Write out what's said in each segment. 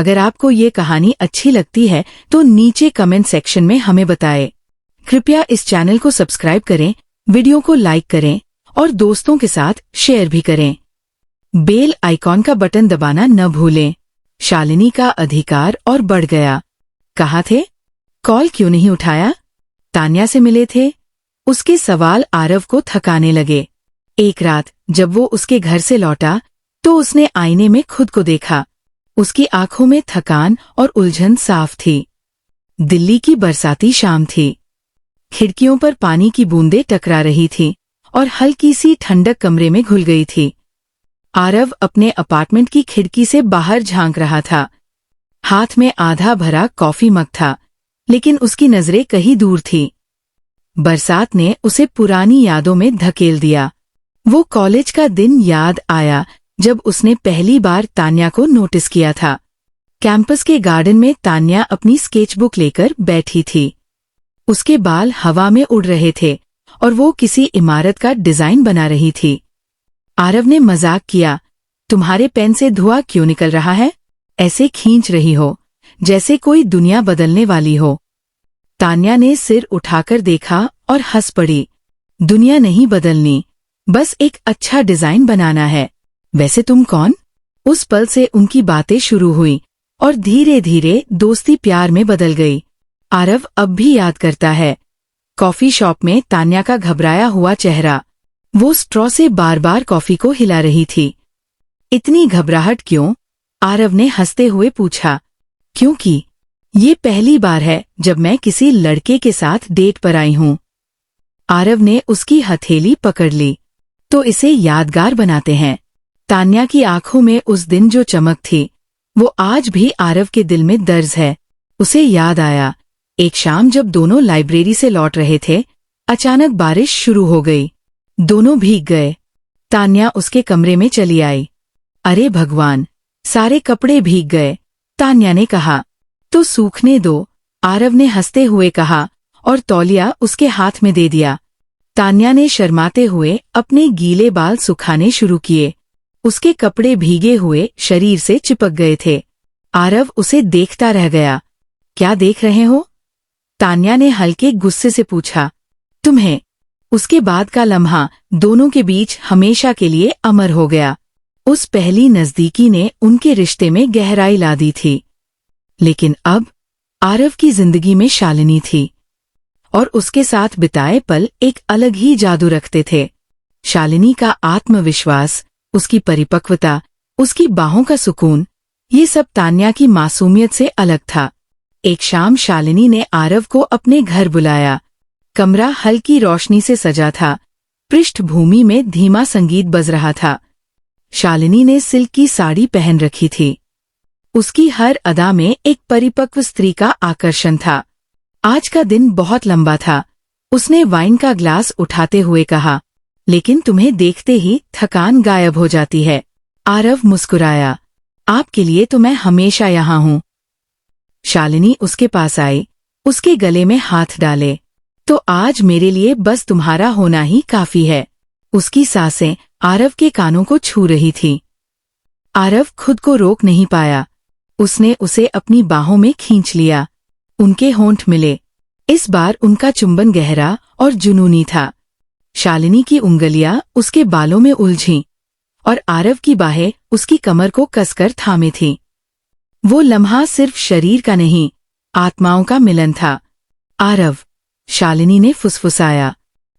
अगर आपको ये कहानी अच्छी लगती है तो नीचे कमेंट सेक्शन में हमें बताएं। कृपया इस चैनल को सब्सक्राइब करें, वीडियो को लाइक करें और दोस्तों के साथ शेयर भी करें। बेल आइकॉन का बटन दबाना न भूलें। शालिनी का अधिकार और बढ़ गया। कहाँ थे? कॉल क्यों नहीं उठाया? तान्या से मिले थे? उसके सवाल आरव को थकाने लगे। एक रात जब वो उसके घर से लौटा तो उसने आईने में खुद को देखा। उसकी आंखों में थकान और उलझन साफ थी। दिल्ली की बरसाती शाम थी। खिड़कियों पर पानी की बूंदें टकरा रही थी और हल्की सी ठंडक कमरे में घुल गई थी। आरव अपने अपार्टमेंट की खिड़की से बाहर झांक रहा था। हाथ में आधा भरा कॉफी मग था, लेकिन उसकी नजरें कहीं दूर थी। बरसात ने उसे पुरानी यादों में धकेल दिया। वो कॉलेज का दिन याद आया जब उसने पहली बार तान्या को नोटिस किया था। कैंपस के गार्डन में तान्या अपनी स्केचबुक लेकर बैठी थी। उसके बाल हवा में उड़ रहे थे और वो किसी इमारत का डिजाइन बना रही थी। आरव ने मजाक किया, तुम्हारे पेन से धुआं क्यों निकल रहा है? ऐसे खींच रही हो जैसे कोई दुनिया बदलने वाली हो। तान्या ने सिर उठाकर देखा और हंस पड़ी। दुनिया नहीं बदलनी, बस एक अच्छा डिजाइन बनाना है। वैसे तुम कौन? उस पल से उनकी बातें शुरू हुई और धीरे धीरे दोस्ती प्यार में बदल गई। आरव अब भी याद करता है कॉफी शॉप में तान्या का घबराया हुआ चेहरा। वो स्ट्रॉ से बार बार कॉफी को हिला रही थी। इतनी घबराहट क्यों? आरव ने हंसते हुए पूछा। क्योंकि ये पहली बार है जब मैं किसी लड़के के साथ डेट पर आई हूँ। आरव ने उसकी हथेली पकड़ ली। तो इसे यादगार बनाते हैं। तान्या की आंखों में उस दिन जो चमक थी वो आज भी आरव के दिल में दर्ज है। उसे याद आया एक शाम जब दोनों लाइब्रेरी से लौट रहे थे, अचानक बारिश शुरू हो गई। दोनों भीग गए। तान्या उसके कमरे में चली आई। अरे भगवान, सारे कपड़े भीग गए। तान्या ने कहा। तो सूखने दो, आरव ने हंसते हुए कहा और तौलिया उसके हाथ में दे दिया। तान्या ने शर्माते हुए अपने गीले बाल सुखाने शुरू किए। उसके कपड़े भीगे हुए शरीर से चिपक गए थे। आरव उसे देखता रह गया। क्या देख रहे हो? तान्या ने हल्के गुस्से से पूछा। तुम्हें। उसके बाद का लम्हा दोनों के बीच हमेशा के लिए अमर हो गया। उस पहली नजदीकी ने उनके रिश्ते में गहराई ला दी थी। लेकिन अब आरव की जिंदगी में शालिनी थी और उसके साथ बिताए पल एक अलग ही जादू रखते थे। शालिनी का आत्मविश्वास, उसकी परिपक्वता, उसकी बाहों का सुकून, ये सब तान्या की मासूमियत से अलग था। एक शाम शालिनी ने आरव को अपने घर बुलाया। कमरा हल्की रोशनी से सजा था। पृष्ठभूमि में धीमा संगीत बज रहा था। शालिनी ने सिल्क की साड़ी पहन रखी थी। उसकी हर अदा में एक परिपक्व स्त्री का आकर्षण था। आज का दिन बहुत लंबा था। उसने वाइन का ग्लास उठाते हुए कहा, लेकिन तुम्हें देखते ही थकान गायब हो जाती है। आरव मुस्कुराया। आपके लिए तो मैं हमेशा यहाँ हूँ। शालिनी उसके पास आई, उसके गले में हाथ डाले। तो आज मेरे लिए बस तुम्हारा होना ही काफी है। उसकी सांसें आरव के कानों को छू रही थी। आरव खुद को रोक नहीं पाया। उसने उसे अपनी बाहों में खींच लिया। उनके होंठ मिले। इस बार उनका चुंबन गहरा और जुनूनी था। शालिनी की उंगलियां उसके बालों में उलझीं और आरव की बाहें उसकी कमर को कसकर थामे थीं। वो लम्हा सिर्फ शरीर का नहीं, आत्माओं का मिलन था। आरव, शालिनी ने फुसफुसाया,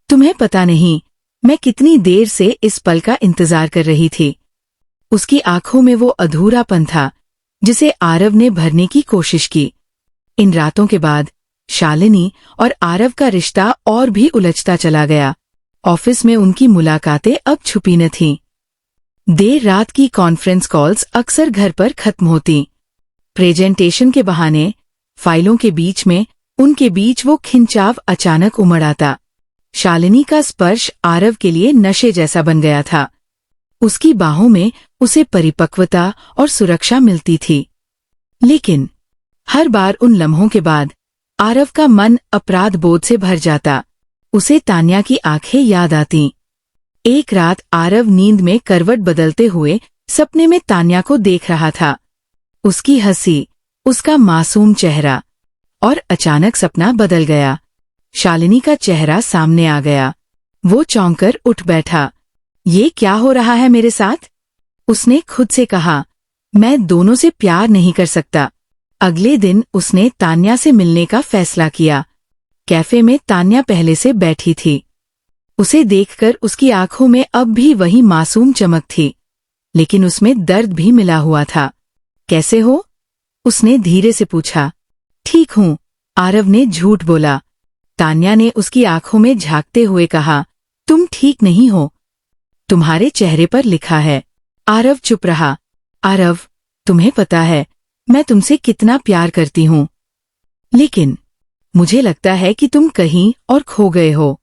तुम्हें पता नहीं मैं कितनी देर से इस पल का इंतजार कर रही थी। उसकी आंखों में वो अधूरापन था जिसे आरव ने भरने की कोशिश की। इन रातों के बाद शालिनी और आरव का रिश्ता और भी उलझता चला गया। ऑफिस में उनकी मुलाकातें अब छुपी न थीं। देर रात की कॉन्फ्रेंस कॉल्स अक्सर घर पर खत्म होती। प्रेजेंटेशन के बहाने फाइलों के बीच में उनके बीच वो खिंचाव अचानक उमड़ आता। शालिनी का स्पर्श आरव के लिए नशे जैसा बन गया था। उसकी बाहों में उसे परिपक्वता और सुरक्षा मिलती थी। लेकिन हर बार उन लम्हों के बाद आरव का मन अपराध बोध से भर जाता। उसे तान्या की आंखें याद आतीं। एक रात आरव नींद में करवट बदलते हुए सपने में तान्या को देख रहा था। उसकी हंसी, उसका मासूम चेहरा। और अचानक सपना बदल गया। शालिनी का चेहरा सामने आ गया। वो चौंककर उठ बैठा। ये क्या हो रहा है मेरे साथ? उसने खुद से कहा, मैं दोनों से प्यार नहीं कर सकता। अगले दिन उसने तान्या से मिलने का फैसला किया। कैफे में तान्या पहले से बैठी थी। उसे देखकर उसकी आंखों में अब भी वही मासूम चमक थी, लेकिन उसमें दर्द भी मिला हुआ था। कैसे हो? उसने धीरे से पूछा। ठीक हूँ, आरव ने झूठ बोला। तान्या ने उसकी आंखों में झांकते हुए कहा, तुम ठीक नहीं हो। तुम्हारे चेहरे पर लिखा है। आरव चुप रहा। आरव, तुम्हें पता है मैं तुमसे कितना प्यार करती हूँ, लेकिन मुझे लगता है कि तुम कहीं और खो गए हो।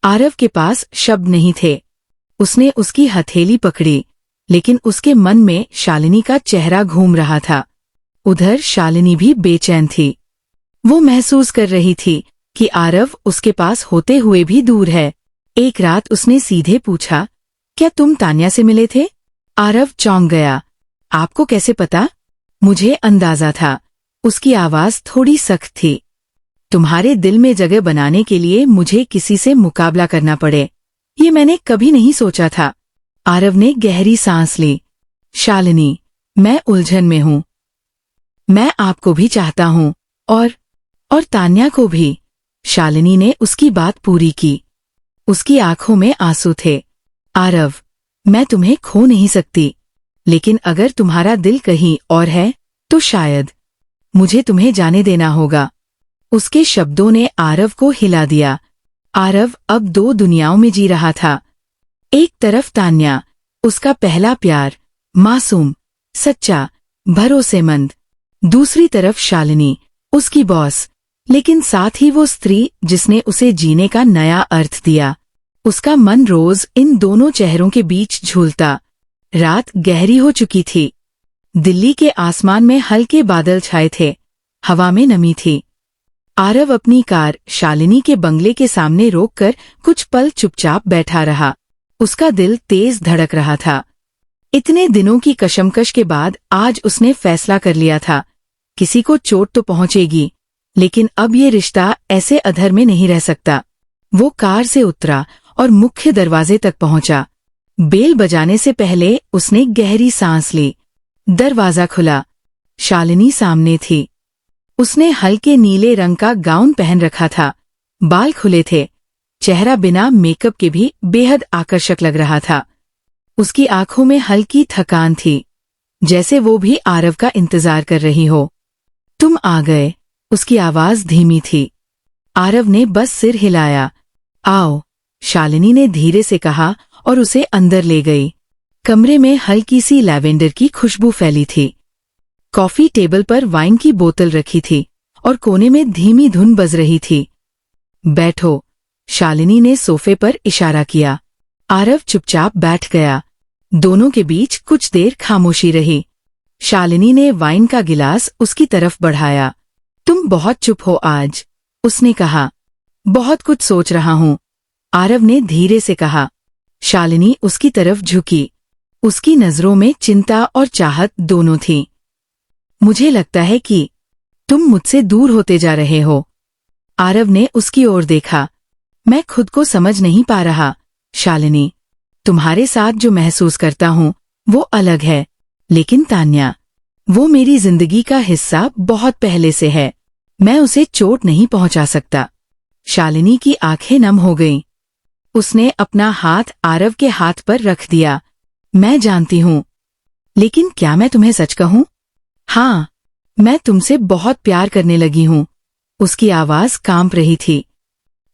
आरव के पास शब्द नहीं थे। उसने उसकी हथेली पकड़ी, लेकिन उसके मन में शालिनी का चेहरा घूम रहा था। उधर शालिनी भी बेचैन थी। वो महसूस कर रही थी कि आरव उसके पास होते हुए भी दूर है। एक रात उसने सीधे पूछा, क्या तुम तान्या से मिले थे? आरव चौंक गया। आपको कैसे पता? मुझे अंदाजा था। उसकी आवाज थोड़ी सख्त थी। तुम्हारे दिल में जगह बनाने के लिए मुझे किसी से मुकाबला करना पड़े, ये मैंने कभी नहीं सोचा था। आरव ने गहरी सांस ली। शालिनी, मैं उलझन में हूँ। मैं आपको भी चाहता हूँ और तान्या को भी। शालिनी ने उसकी बात पूरी की। उसकी आंखों में आंसू थे। आरव, मैं तुम्हें खो नहीं सकती, लेकिन अगर तुम्हारा दिल कहीं और है तो शायद मुझे तुम्हें जाने देना होगा। उसके शब्दों ने आरव को हिला दिया। आरव अब दो दुनियाओं में जी रहा था। एक तरफ तान्या, उसका पहला प्यार, मासूम, सच्चा, भरोसेमंद। दूसरी तरफ शालिनी, उसकी बॉस, लेकिन साथ ही वो स्त्री जिसने उसे जीने का नया अर्थ दिया। उसका मन रोज इन दोनों चेहरों के बीच झूलता। रात गहरी हो चुकी थी। दिल्ली के आसमान में हल्के बादल छाए थे। हवा में नमी थी। आरव अपनी कार शालिनी के बंगले के सामने रोककर कुछ पल चुपचाप बैठा रहा। उसका दिल तेज धड़क रहा था। इतने दिनों की कशमकश के बाद आज उसने फैसला कर लिया था, किसी को चोट तो पहुंचेगी, लेकिन अब ये रिश्ता ऐसे अधर में नहीं रह सकता। वो कार से उतरा और मुख्य दरवाजे तक पहुंचा। बेल बजाने से पहले उसने गहरी सांस ली। दरवाजा खुला। शालिनी सामने थी। उसने हल्के नीले रंग का गाउन पहन रखा था। बाल खुले थे। चेहरा बिना मेकअप के भी बेहद आकर्षक लग रहा था। उसकी आंखों में हल्की थकान थी, जैसे वो भी आरव का इंतजार कर रही हो। तुम आ गए, उसकी आवाज धीमी थी। आरव ने बस सिर हिलाया। आओ, शालिनी ने धीरे से कहा और उसे अंदर ले गई। कमरे में हल्की सी लैवेंडर की खुशबू फैली थी। कॉफी टेबल पर वाइन की बोतल रखी थी और कोने में धीमी धुन बज रही थी। बैठो, शालिनी ने सोफे पर इशारा किया। आरव चुपचाप बैठ गया। दोनों के बीच कुछ देर खामोशी रही। शालिनी ने वाइन का गिलास उसकी तरफ बढ़ाया। तुम बहुत चुप हो आज, उसने कहा। बहुत कुछ सोच रहा हूँ, आरव ने धीरे से कहा। शालिनी उसकी तरफ झुकी। उसकी नजरों में चिंता और चाहत दोनों थी। मुझे लगता है कि तुम मुझसे दूर होते जा रहे हो। आरव ने उसकी ओर देखा। मैं खुद को समझ नहीं पा रहा, शालिनी। तुम्हारे साथ जो महसूस करता हूँ वो अलग है, लेकिन तान्या, वो मेरी जिंदगी का हिस्सा बहुत पहले से है। मैं उसे चोट नहीं पहुंचा सकता। शालिनी की आंखें नम हो गईं। उसने अपना हाथ आरव के हाथ पर रख दिया। मैं जानती हूँ, लेकिन क्या मैं तुम्हें सच कहूँ? हाँ, मैं तुमसे बहुत प्यार करने लगी हूँ। उसकी आवाज कांप रही थी।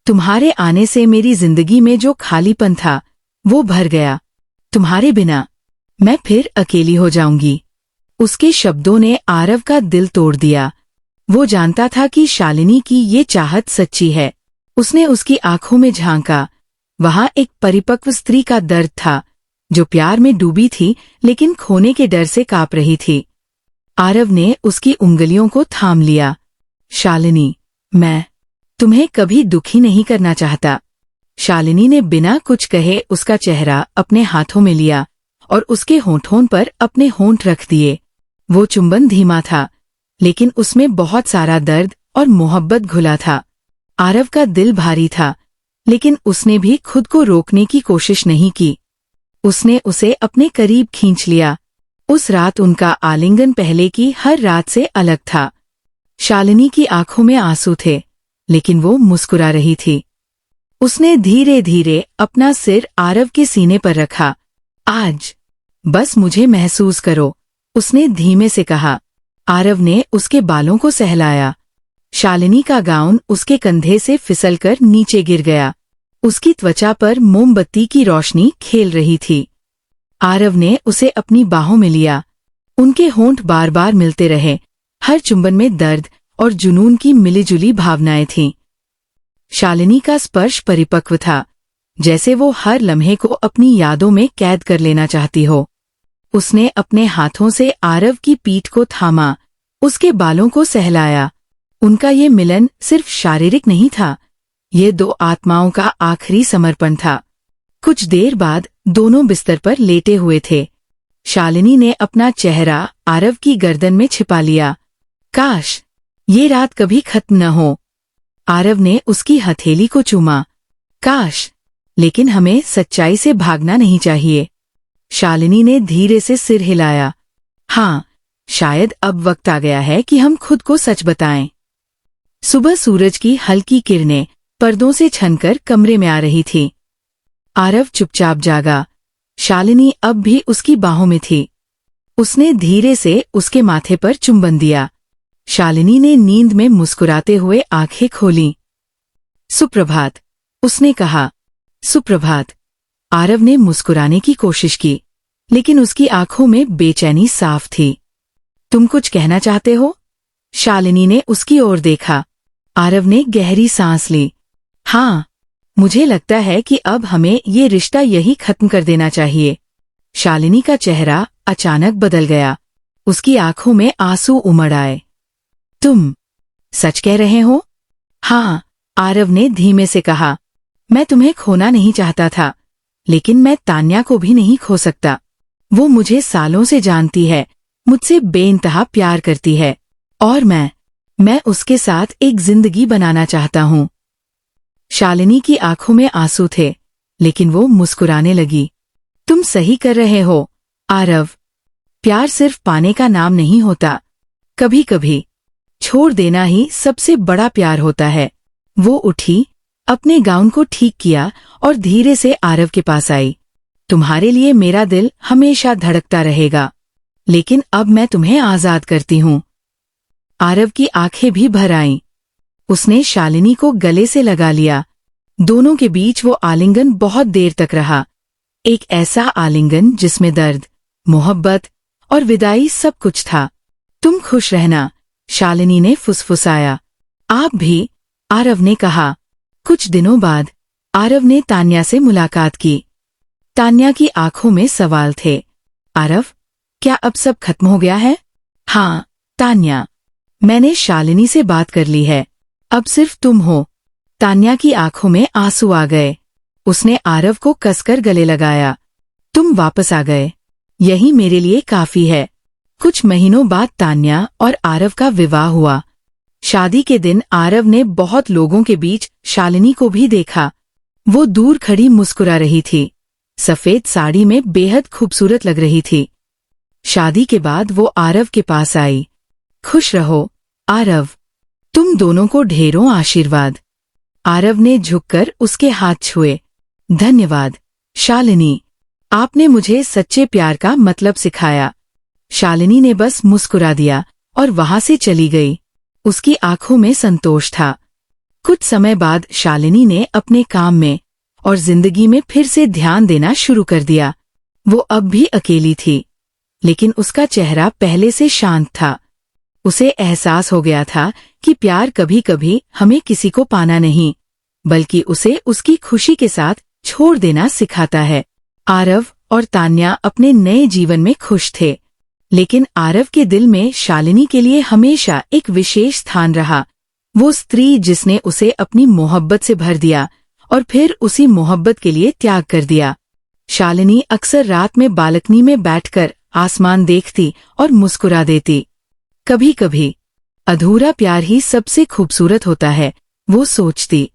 तुम्हारे आने से मेरी जिंदगी में जो खालीपन था वो भर गया। तुम्हारे बिना मैं फिर अकेली हो जाऊंगी। उसके शब्दों ने आरव का दिल तोड़ दिया। वो जानता था कि शालिनी की ये चाहत सच्ची है। उसने उसकी आंखों में झांका। वहां एक परिपक्व स्त्री का दर्द था, जो प्यार में डूबी थी लेकिन खोने के डर से कांप रही थी। आरव ने उसकी उंगलियों को थाम लिया। शालिनी, मैं तुम्हें कभी दुखी नहीं करना चाहता। शालिनी ने बिना कुछ कहे उसका चेहरा अपने हाथों में लिया और उसके होठों पर अपने होंठ रख दिए। वो चुंबन धीमा था, लेकिन उसमें बहुत सारा दर्द और मोहब्बत घुला था। आरव का दिल भारी था, लेकिन उसने भी खुद को रोकने की कोशिश नहीं की। उसने उसे अपने करीब खींच लिया। उस रात उनका आलिंगन पहले की हर रात से अलग था। शालिनी की आंखों में आंसू थे, लेकिन वो मुस्कुरा रही थी। उसने धीरे धीरे अपना सिर आरव के सीने पर रखा। आज बस मुझे महसूस करो, उसने धीमे से कहा। आरव ने उसके बालों को सहलाया। शालिनी का गाउन उसके कंधे से फिसलकर नीचे गिर गया। उसकी त्वचा पर मोमबत्ती की रोशनी खेल रही थी। आरव ने उसे अपनी बाहों में लिया। उनके होंठ बार बार मिलते रहे। हर चुंबन में दर्द और जुनून की मिलीजुली भावनाएं थीं। शालिनी का स्पर्श परिपक्व था, जैसे वो हर लम्हे को अपनी यादों में कैद कर लेना चाहती हो। उसने अपने हाथों से आरव की पीठ को थामा, उसके बालों को सहलाया। उनका ये मिलन सिर्फ शारीरिक नहीं था, ये दो आत्माओं का आखिरी समर्पण था। कुछ देर बाद दोनों बिस्तर पर लेटे हुए थे। शालिनी ने अपना चेहरा आरव की गर्दन में छिपा लिया। काश ये रात कभी खत्म न हो। आरव ने उसकी हथेली को चूमा। काश, लेकिन हमें सच्चाई से भागना नहीं चाहिए। शालिनी ने धीरे से सिर हिलाया। हाँ, शायद अब वक्त आ गया है कि हम खुद को सच बताएं। सुबह सूरज की हल्की किरणें पर्दों से छनकर कमरे में आ रही थी। आरव चुपचाप जागा। शालिनी अब भी उसकी बाहों में थी। उसने धीरे से उसके माथे पर चुंबन दिया। शालिनी ने नींद में मुस्कुराते हुए आंखें खोलीं। सुप्रभात, उसने कहा। सुप्रभात। आरव ने मुस्कुराने की कोशिश की, लेकिन उसकी आंखों में बेचैनी साफ थी। तुम कुछ कहना चाहते हो? शालिनी ने उसकी ओर देखा। आरव ने गहरी सांस ली। हाँ, मुझे लगता है कि अब हमें ये रिश्ता यही खत्म कर देना चाहिए। शालिनी का चेहरा अचानक बदल गया। उसकी आंखों में आंसू उमड़ आए। तुम सच कह रहे हो? हाँ, आरव ने धीमे से कहा। मैं तुम्हें खोना नहीं चाहता था, लेकिन मैं तान्या को भी नहीं खो सकता। वो मुझे सालों से जानती है, मुझसे बेइंतहा प्यार करती है, और मैं उसके साथ एक जिंदगी बनाना चाहता हूँ। शालिनी की आंखों में आंसू थे, लेकिन वो मुस्कुराने लगी। तुम सही कर रहे हो, आरव। प्यार सिर्फ पाने का नाम नहीं होता। कभी कभी छोड़ देना ही सबसे बड़ा प्यार होता है। वो उठी, अपने गाउन को ठीक किया और धीरे से आरव के पास आई। तुम्हारे लिए मेरा दिल हमेशा धड़कता रहेगा, लेकिन अब मैं तुम्हें आजाद करती हूँ। आरव की आंखें भी भर आईं। उसने शालिनी को गले से लगा लिया। दोनों के बीच वो आलिंगन बहुत देर तक रहा। एक ऐसा आलिंगन जिसमें दर्द, मोहब्बत और विदाई सब कुछ था। तुम खुश रहना, शालिनी ने फुसफुसाया। आप भी, आरव ने कहा। कुछ दिनों बाद आरव ने तान्या से मुलाकात की। तान्या की आंखों में सवाल थे। आरव, क्या अब सब खत्म हो गया है? हाँ, तान्या, मैंने शालिनी से बात कर ली है। अब सिर्फ तुम हो। तान्या की आंखों में आंसू आ गए। उसने आरव को कसकर गले लगाया। तुम वापस आ गए, यही मेरे लिए काफी है। कुछ महीनों बाद तान्या और आरव का विवाह हुआ। शादी के दिन आरव ने बहुत लोगों के बीच शालिनी को भी देखा। वो दूर खड़ी मुस्कुरा रही थी, सफेद साड़ी में बेहद खूबसूरत लग रही थी। शादी के बाद वो आरव के पास आई। खुश रहो, आरव। तुम दोनों को ढेरों आशीर्वाद। आरव ने झुककर उसके हाथ छुए। धन्यवाद, शालिनी। आपने मुझे सच्चे प्यार का मतलब सिखाया। शालिनी ने बस मुस्कुरा दिया और वहां से चली गई। उसकी आंखों में संतोष था। कुछ समय बाद शालिनी ने अपने काम में और जिंदगी में फिर से ध्यान देना शुरू कर दिया। वो अब भी अकेली थी, लेकिन उसका चेहरा पहले से शांत था। उसे एहसास हो गया था कि प्यार कभी कभी हमें किसी को पाना नहीं, बल्कि उसे उसकी खुशी के साथ छोड़ देना सिखाता है। आरव और तान्या अपने नए जीवन में खुश थे, लेकिन आरव के दिल में शालिनी के लिए हमेशा एक विशेष स्थान रहा। वो स्त्री जिसने उसे अपनी मोहब्बत से भर दिया और फिर उसी मोहब्बत के लिए त्याग कर दिया। शालिनी अक्सर रात में बालकनी में बैठकर आसमान देखती और मुस्कुरा देती। कभी कभी अधूरा प्यार ही सबसे खूबसूरत होता है, वो सोचती।